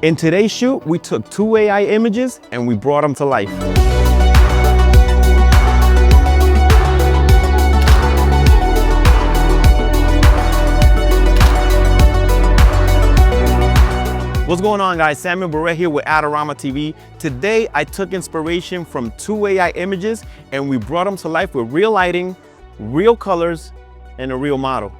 In today's shoot, we took 2 AI images and we brought them to life. What's going on, guys? Samuel Bouret here with Adorama TV. Today, I took inspiration from 2 AI images and we brought them to life with real lighting, real colors, and a real model.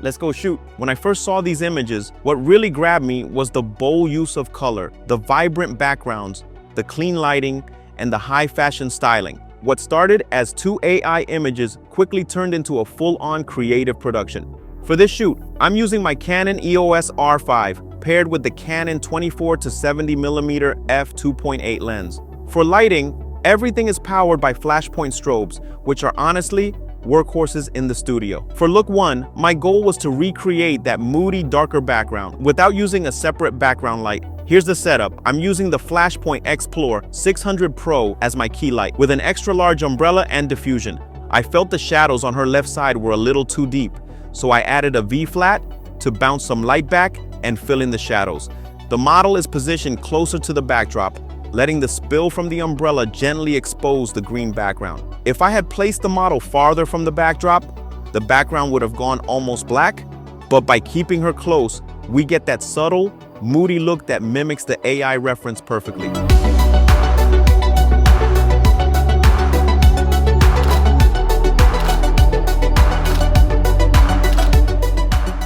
Let's go shoot. When I first saw these images, what really grabbed me was the bold use of color, the vibrant backgrounds, the clean lighting, and the high fashion styling. What started as 2 AI images quickly turned into a full-on creative production. For this shoot, I'm using my Canon EOS R5 paired with the Canon 24 to 70mm f2.8 lens. For lighting, everything is powered by Flashpoint strobes, which are honestly workhorses in the studio. For look 1, my goal was to recreate that moody, darker background without using a separate background light. Here's the setup. I'm using the Flashpoint XPLOR 600 Pro as my key light with an extra large umbrella and diffusion. I felt the shadows on her left side were a little too deep, so I added a V-flat to bounce some light back and fill in the shadows. The model is positioned closer to the backdrop, letting the spill from the umbrella gently expose the green background. If I had placed the model farther from the background would have gone almost black, but by keeping her close, we get that subtle, moody look that mimics the AI reference perfectly.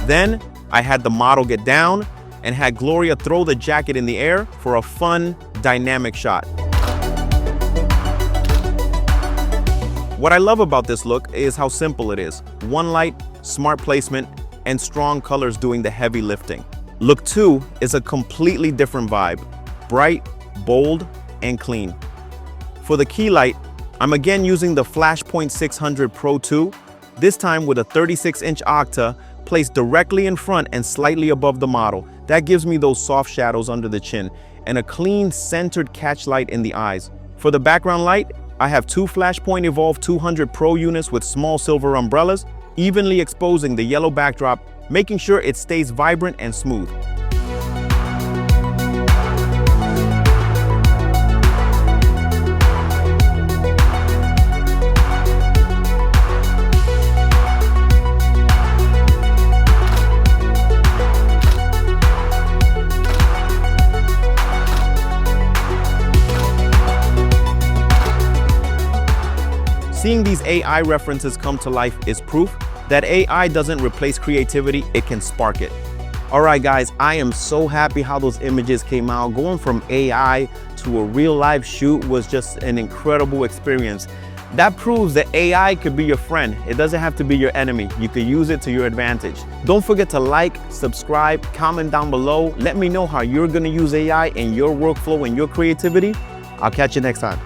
Then, I had the model get down and had Gloria throw the jacket in the air for a fun, dynamic shot. What I love about this look is how simple it is. One light, smart placement, and strong colors doing the heavy lifting. Look 2 is a completely different vibe. Bright, bold, and clean. For the key light, I'm again using the Flashpoint 600 Pro 2, this time with a 36-inch octa placed directly in front and slightly above the model. That gives me those soft shadows under the chin and a clean centered catch light in the eyes. For the background light, I have 2 Flashpoint Evolve 200 Pro units with small silver umbrellas, evenly exposing the yellow backdrop, making sure it stays vibrant and smooth. Seeing these AI references come to life is proof that AI doesn't replace creativity, it can spark it. All right, guys, I am so happy how those images came out. Going from AI to a real live shoot was just an incredible experience. That proves that AI could be your friend. It doesn't have to be your enemy. You can use it to your advantage. Don't forget to like, subscribe, comment down below. Let me know how you're gonna use AI in your workflow and your creativity. I'll catch you next time.